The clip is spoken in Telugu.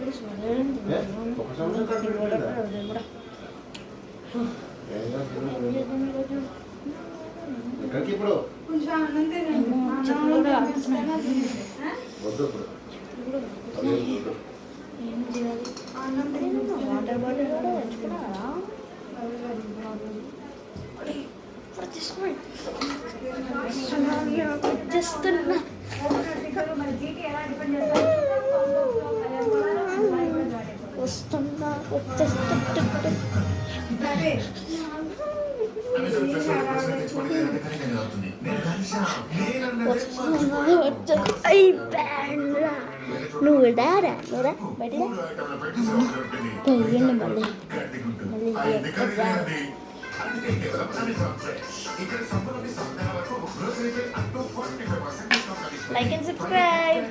ఒక సంవత్సరం కట్టుకుంటుందా? ఎక్కడికి ఇప్పుడు వద్దు ఇప్పుడు వాటర్ బాటిల్ కూడా తెచ్చుకున్నారా? చేస్తున్నా వస్తున్నా నువ్వు డారా నువ్వురా బయట పోయండి మళ్ళీ like and subscribe.